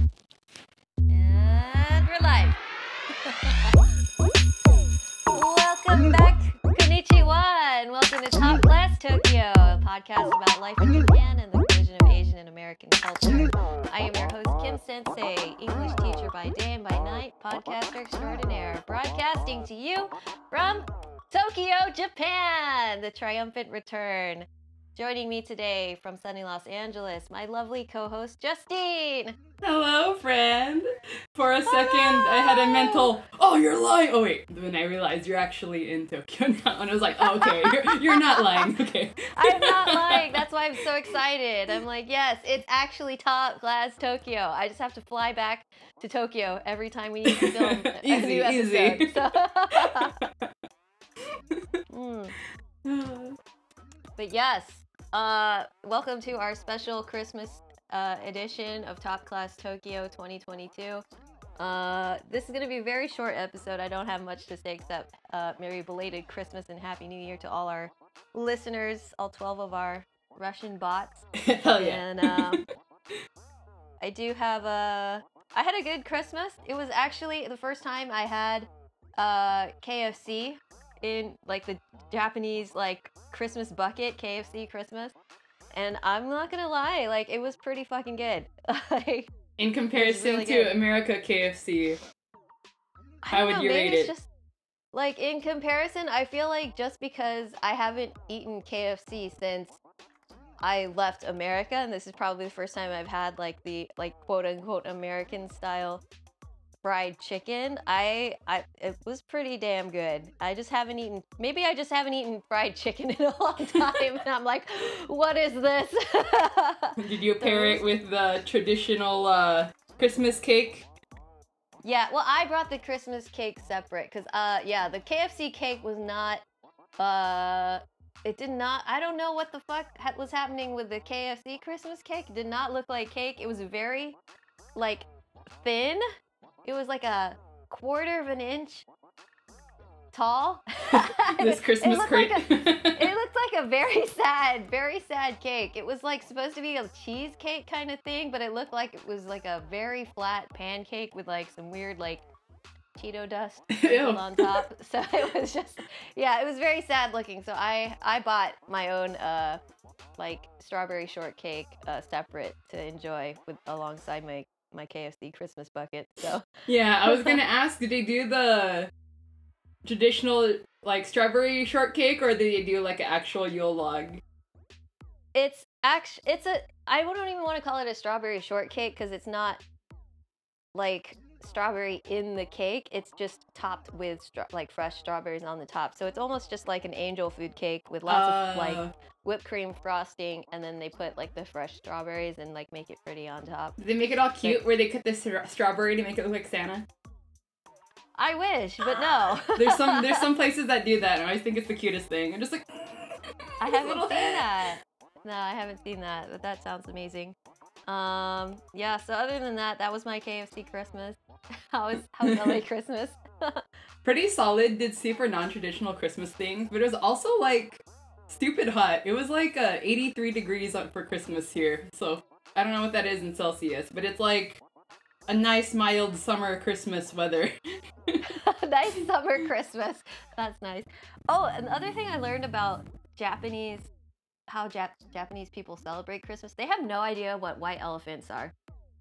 And we're live. Welcome back, konnichiwa, and welcome to Top Class Tokyo, a podcast about life in Japan and the collision of Asian and American culture. I am your host, Kim Sensei, English teacher by day and by night, podcaster extraordinaire, broadcasting to you from Tokyo, Japan, the triumphant return. Joining me today from sunny Los Angeles, my lovely co-host, Justine. Hello, friend. For a second, I had a mental, oh, you're lying. Oh, wait. Then I realized you're actually in Tokyo now. And I was like, oh, okay, you're not lying. Okay. I'm not lying. That's why I'm so excited. I'm like, yes, it's actually Top Class Tokyo. I just have to fly back to Tokyo every time we need to film a new episode. Easy. So. But yes, welcome to our special Christmas edition of Top Class Tokyo 2022. This is going to be a very short episode. I don't have much to say except merry belated Christmas and Happy New Year to all our listeners, all 12 of our Russian bots. Hell yeah. And I do have I had a good Christmas. It was actually the first time I had KFC in like the Japanese like Christmas bucket, KFC Christmas, and I'm not gonna lie, like it was pretty fucking good. Like, in comparison really to good. America KFC, how would you rate it? Just, like in comparison, I feel like just because I haven't eaten KFC since I left America, and this is probably the first time I've had like the like quote unquote American style fried chicken, it was pretty damn good. I just haven't eaten fried chicken in a long time, and I'm like, what is this? Did you pair it with the traditional Christmas cake? Yeah, well, I brought the Christmas cake separate, because yeah, the KFC cake was not, it did not, I don't know what the fuck was happening with the KFC Christmas cake. It did not look like cake. It was very, like, thin. It was like a quarter of an inch tall. This Christmas crate. It looked like a very sad cake. It was like supposed to be a cheesecake kind of thing, but it looked like it was like a very flat pancake with like some weird like Cheeto dust on top. So it was just, yeah, it was very sad looking. So I bought my own like strawberry shortcake separate to enjoy with alongside my KFC Christmas bucket. So yeah, I was gonna ask, did they do the traditional like strawberry shortcake, or did they do like an actual Yule log? I don't even want to call it a strawberry shortcake because it's not like strawberry in the cake. It's just topped with like fresh strawberries on the top. So it's almost just like an angel food cake with lots of like whipped cream frosting, and then they put like the fresh strawberries and like make it pretty on top. Did they make it all cute where they cut the strawberry to make it look like Santa? I wish, but no. There's some places that do that, and I always think it's the cutest thing. I'm just like, I haven't seen that. No, I haven't seen that, but that sounds amazing. Yeah, so other than that, that was my KFC Christmas. How was LA Christmas? Pretty solid, did super non-traditional Christmas things, but it was also like stupid hot. It was like 83 degrees for Christmas here, so I don't know what that is in Celsius, but it's like a nice mild summer Christmas weather. Nice summer Christmas. That's nice. Oh, and the other thing I learned about Japanese people celebrate Christmas, they have no idea what white elephants are.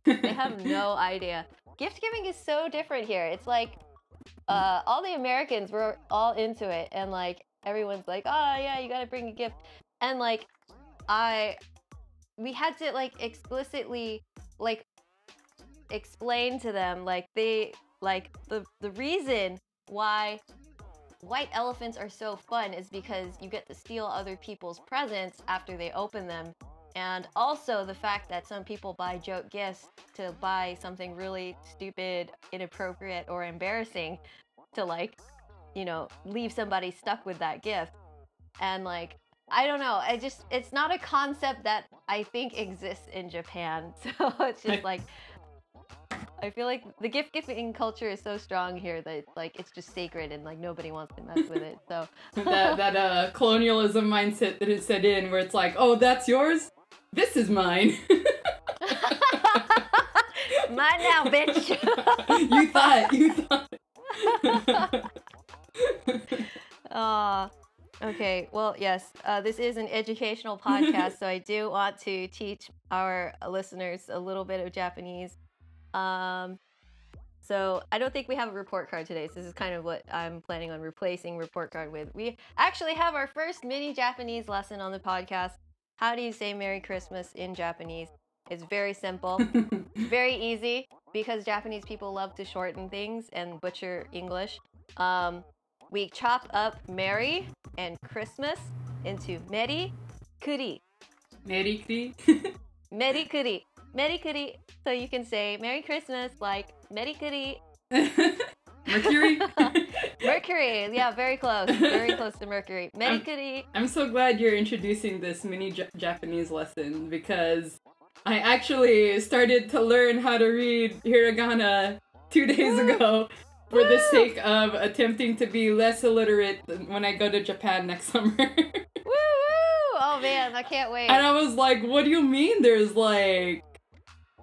They have no idea. Gift giving is so different here. It's like all the Americans were all into it, and like everyone's like, oh yeah, you gotta bring a gift, and like we had to like explicitly like explain to them like the reason why white elephants are so fun is because you get to steal other people's presents after they open them, and also the fact that some people buy joke gifts to buy something really stupid, inappropriate, or embarrassing to like, you know, leave somebody stuck with that gift. And like, I don't know, it's not a concept that I think exists in Japan. So it's just like, I feel like the gift giving culture is so strong here that like it's just sacred and like nobody wants to mess with it. So that colonialism mindset that is set in, where it's like, oh, that's yours, this is mine. Mine now, bitch. You thought. Okay. Well, yes. This is an educational podcast, so I do want to teach our listeners a little bit of Japanese. So I don't think we have a report card today. So this is kind of what I'm planning on replacing report card with. We actually have our first mini Japanese lesson on the podcast. How do you say Merry Christmas in Japanese? It's very simple, very easy, because Japanese people love to shorten things and butcher English. We chop up Merry and Christmas into Meri Kuri. Meri Kuri? Meri Kuri. Meri Kuri. So you can say Merry Christmas like Meri Kuri. Mercury? Mercury. Yeah, very close. Very close to Mercury. Meri Kuri. I'm so glad you're introducing this mini Japanese lesson, because I actually started to learn how to read hiragana 2 days ago for the sake of attempting to be less illiterate when I go to Japan next summer. Woo! Oh man, I can't wait. And I was like, what do you mean there's like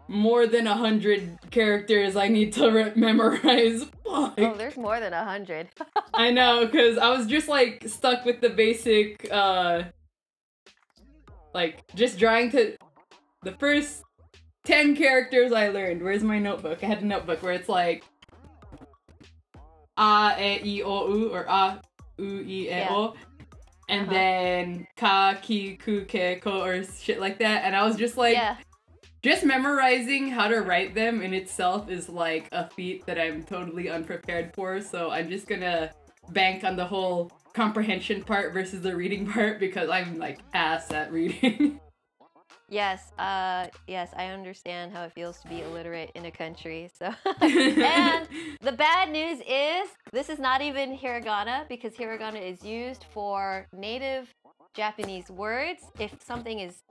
more than 100 characters I need to memorize? Fuck. Oh, there's more than 100. I know, because I was just like stuck with the basic, like just trying to... The first 10 characters I learned. Where's my notebook? I had a notebook where it's like A, E, I, O, U, or A, U, I, E, O. And then Ka, Ki, Ku, Ke, Ko, or shit like that. And I was just like, just memorizing how to write them in itself is like a feat that I'm totally unprepared for. So I'm just gonna bank on the whole comprehension part versus the reading part, because I'm like ass at reading. Yes, yes, I understand how it feels to be illiterate in a country. So, and the bad news is this is not even hiragana, because hiragana is used for native Japanese words. If something is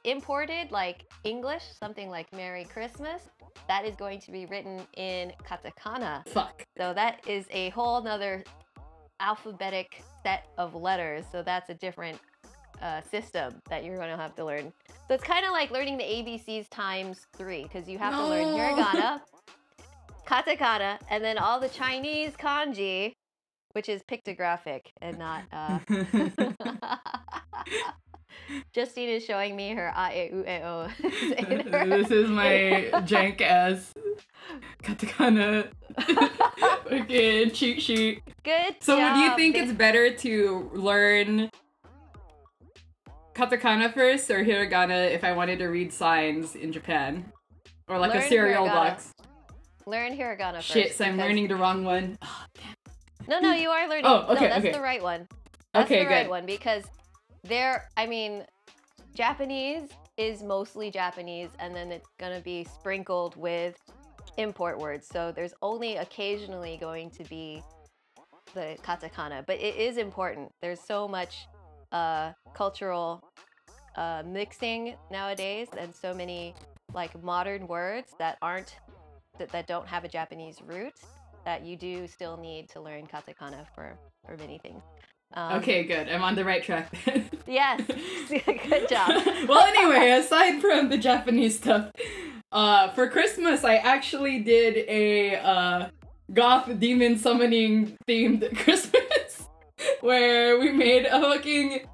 imported, like English, something like Merry Christmas, that is going to be written in katakana. Fuck. So that is a whole nother alphabetic set of letters. So that's a different system that you're going to have to learn. So it's kind of like learning the ABCs times 3, because you have to learn hiragana, katakana, and then all the Chinese kanji, which is pictographic and not Justine is showing me her a, e, u, e, o. This is my jank ass katakana fucking cheat sheet. Good So job. do you think it's better to learn katakana first or hiragana if I wanted to read signs in Japan? Or like Learn a cereal hiragana. box? Learn hiragana first. Shit, so I'm learning the wrong one. Oh, damn. No, you are learning. Oh, okay, no, that's okay. the right one. That's Okay, the right good. one, because Japanese is mostly Japanese, and then it's gonna be sprinkled with import words. So there's only occasionally going to be the katakana, but it is important. There's so much cultural mixing nowadays, and so many like modern words that that don't have a Japanese root, that you do still need to learn katakana for many things. Okay, good. I'm on the right track then. Yes, good job. Well, anyway, aside from the Japanese stuff, for Christmas I actually did a goth demon summoning themed Christmas, where we made a fucking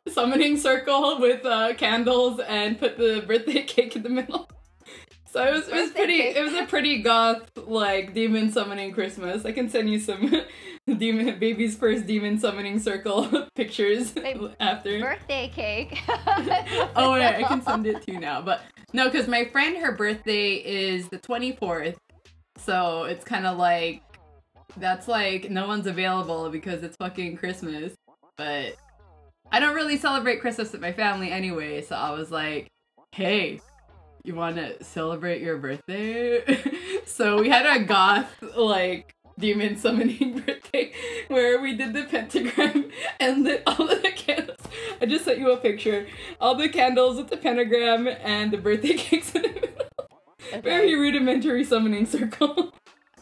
summoning circle with candles and put the birthday cake in the middle. So it was a pretty goth, like, demon summoning Christmas. I can send you some baby's first demon summoning circle pictures after. Birthday cake. Oh yeah, I can send it to you now. But no, because my friend, her birthday is the 24th. So it's kind of like, that's like, no one's available because it's fucking Christmas. But I don't really celebrate Christmas with my family anyway, so I was like, hey, you want to celebrate your birthday? So we had a goth, like, demon summoning birthday where we did the pentagram and lit all of the candles. I just sent you a picture. All the candles with the pentagram and the birthday cakes in the middle. Okay. Very rudimentary summoning circle.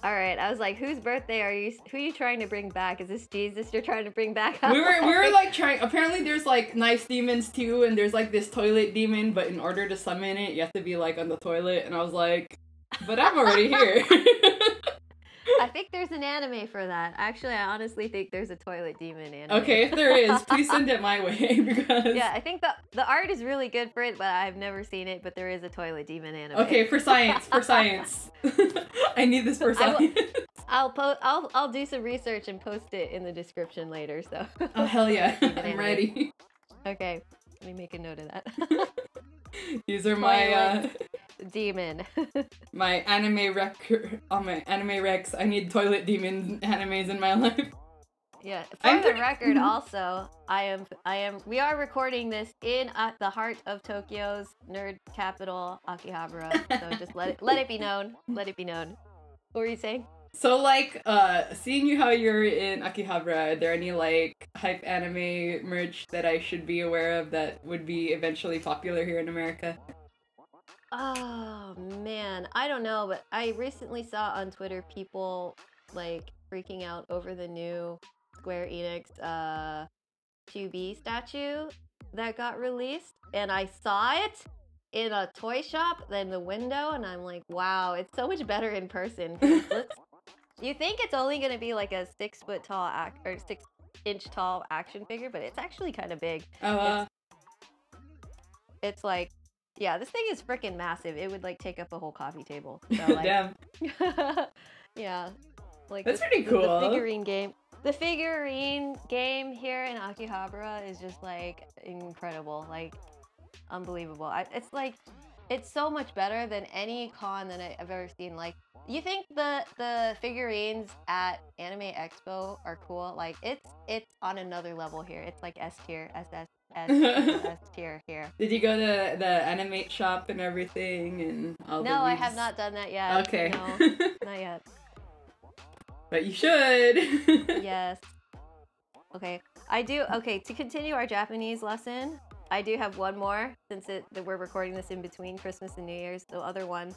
All right, I was like, whose birthday are you? Who are you trying to bring back? Is this Jesus you're trying to bring back? We were like trying. Apparently, there's like nice demons too, and there's like this toilet demon. But in order to summon it, you have to be like on the toilet. And I was like, but I'm already here. I think there's an anime for that. Actually, I honestly think there's a toilet demon anime. Okay, if there is, please send it my way because yeah, I think the art is really good for it, but I've never seen it. But there is a toilet demon anime. Okay, for science, for science. I need this for science. I'll do some research and post it in the description later. So. Oh hell yeah, I'm ready. Okay, let me make a note of that. These are my demon. my anime recs. I need toilet demon animes in my life. Yeah. For the record, also, we are recording this in the heart of Tokyo's nerd capital, Akihabara. So just let it be known. Let it be known. What were you saying? So like, seeing you how you're in Akihabara, are there any like hype anime merch that I should be aware of that would be eventually popular here in America? Oh man, I don't know, but I recently saw on Twitter people like freaking out over the new Square Enix 2B statue that got released, and I saw it in a toy shop in the window, and I'm like, wow, it's so much better in person. You think it's only gonna be like a 6 foot tall or 6-inch tall action figure, but it's actually kind of big. It's like, yeah, this thing is freaking massive. It would like take up a whole coffee table. So, like, damn. Yeah, like that's pretty cool. The figurine game here in Akihabara is just like incredible, like unbelievable. It's so much better than any con that I've ever seen. Like, you think the figurines at Anime Expo are cool? Like, it's on another level here. It's like S tier, S tier here. Did you go to the Animate shop and everything and all No, I have not done that yet. Okay. No, not yet. But you should. Yes. Okay. Okay, to continue our Japanese lesson, I do have one more since we're recording this in between Christmas and New Year's. The other one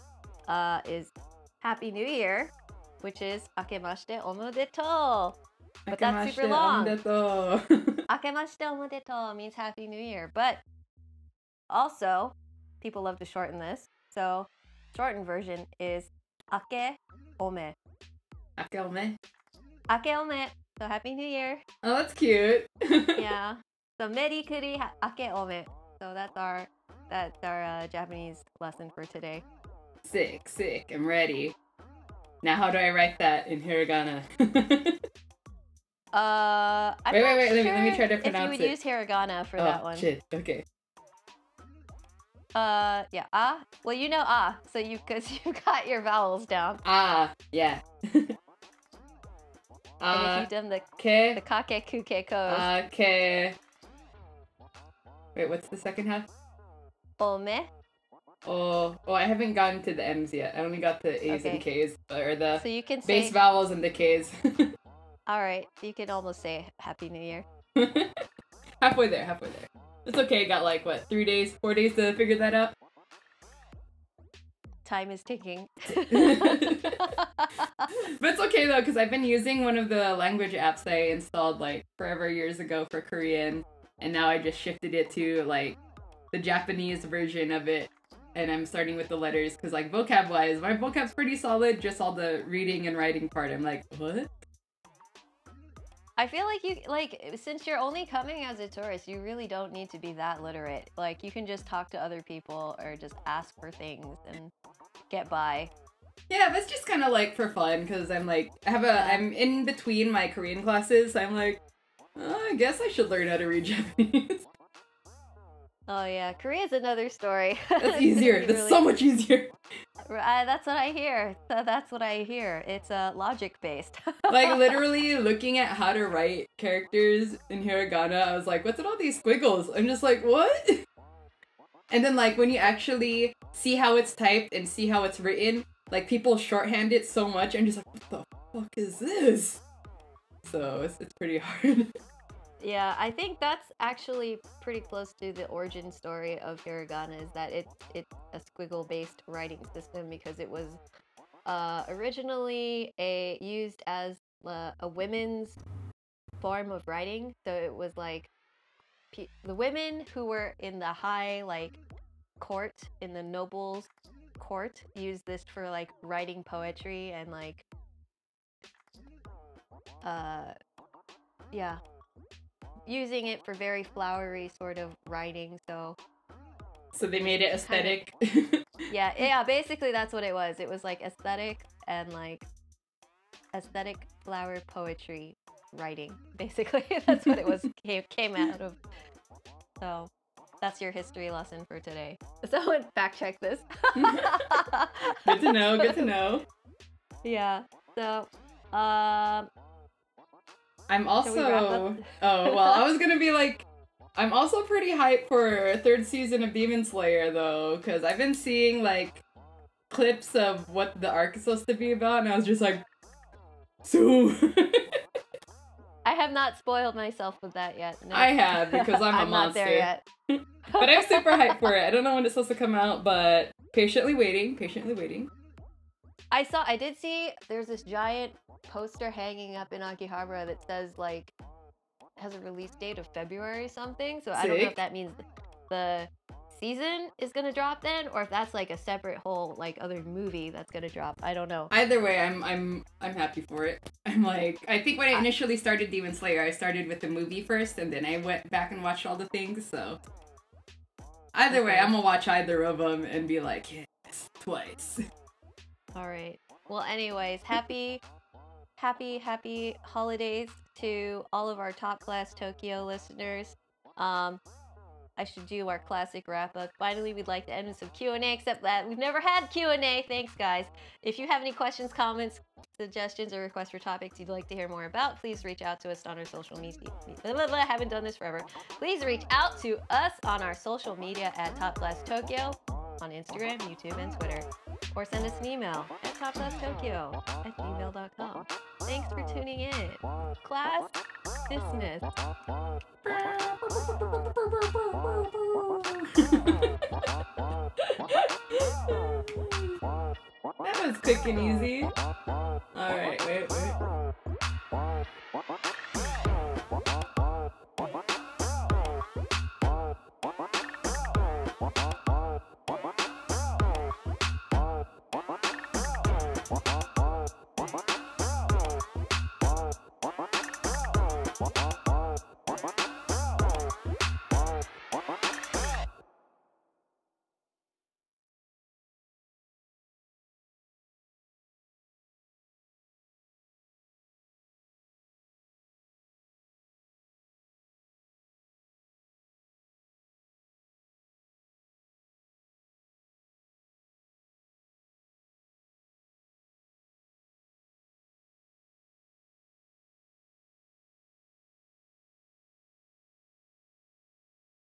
is Happy New Year, which is Akemashite Omedetou. But that's super long. Akemashite Omedetou means Happy New Year. But also, people love to shorten this. So, shortened version is Ake-ome. Ake-ome? Ake-ome. So, Happy New Year. Oh, that's cute. Yeah. So, Meri Kuri Ake-ome. So, that's our Japanese lesson for today. Sick. I'm ready. Now, how do I write that in hiragana? Wait. Let me try to pronounce it. If you would use hiragana for that one. Shit. Okay. Yeah. Well, you know so because you got your vowels down. Yeah. And if you've done the kake kuke kos. Okay. Wait, what's the second half? Ome. Oh, I haven't gotten to the M's yet. I only got the A's and K's, or the so you can base vowels and the K's. Alright, you can almost say Happy New Year. Halfway there. It's okay, got like, what, 4 days to figure that out? Time is ticking. But it's okay though, because I've been using one of the language apps I installed like forever years ago for Korean, and now I just shifted it to like the Japanese version of it. And I'm starting with the letters because, like, vocab-wise, my vocab's pretty solid. Just all the reading and writing part, I'm like, what? I feel like since you're only coming as a tourist, you really don't need to be that literate. Like, you can just talk to other people or just ask for things and get by. Yeah, that's just kind of like for fun because I'm like, I'm in between my Korean classes. So I'm like, I guess I should learn how to read Japanese. Oh yeah, Korea's another story. That's easier. That's so much easier. That's what I hear. That's what I hear. It's logic based. Like literally looking at how to write characters in hiragana, I was like, what's with all these squiggles? I'm just like, what? And then like when you actually see how it's typed and see how it's written, like people shorthand it so much, I'm just like, what the fuck is this? So it's pretty hard. Yeah, I think that's actually pretty close to the origin story of hiragana, is that it's a squiggle-based writing system because it was originally used as a women's form of writing. So it was like the women who were in the high like court, in the nobles court, used this for like writing poetry and like yeah, using it for very flowery sort of writing. So they made it aesthetic. yeah, basically that's what it was. It was like aesthetic and like aesthetic flower poetry writing. Basically, that's what it was. Came out of. So that's your history lesson for today. Someone fact check this. Good to know. Good to know. Yeah. So, I'm also. Oh well, I was gonna be like, I'm also pretty hyped for third season of Demon Slayer though, because I've been seeing like clips of what the arc is supposed to be about, and I was just like, so. I have not spoiled myself with that yet. No. I have, because I'm a monster. Not there yet. But I'm super hyped for it. I don't know when it's supposed to come out, but patiently waiting. Patiently waiting. I did see there's this giant poster hanging up in Akihabara that says like has a release date of February something. So I don't know if that means the season is gonna drop then, or if that's like a separate whole like other movie that's gonna drop. I don't know. Either way, I'm happy for it. I'm like, I think when I initially started Demon Slayer, I started with the movie first, and then I went back and watched all the things. So either way, I'm gonna watch either of them and be like, yes, twice. All right. Well, anyways, happy holidays to all of our Top Class Tokyo listeners. I should do our classic wrap-up. Finally, we'd like to end with some Q&A, except that we've never had Q&A. Thanks, guys. If you have any questions, comments, suggestions, or requests for topics you'd like to hear more about, please reach out to us on our social media. I haven't done this forever. Please reach out to us on our social media at Top Class Tokyo on Instagram, YouTube, and Twitter. Or send us an email at topclasstokyo@gmail.com. Thanks for tuning in. Class dismissed. That was quick and easy. Alright, wait. Wow.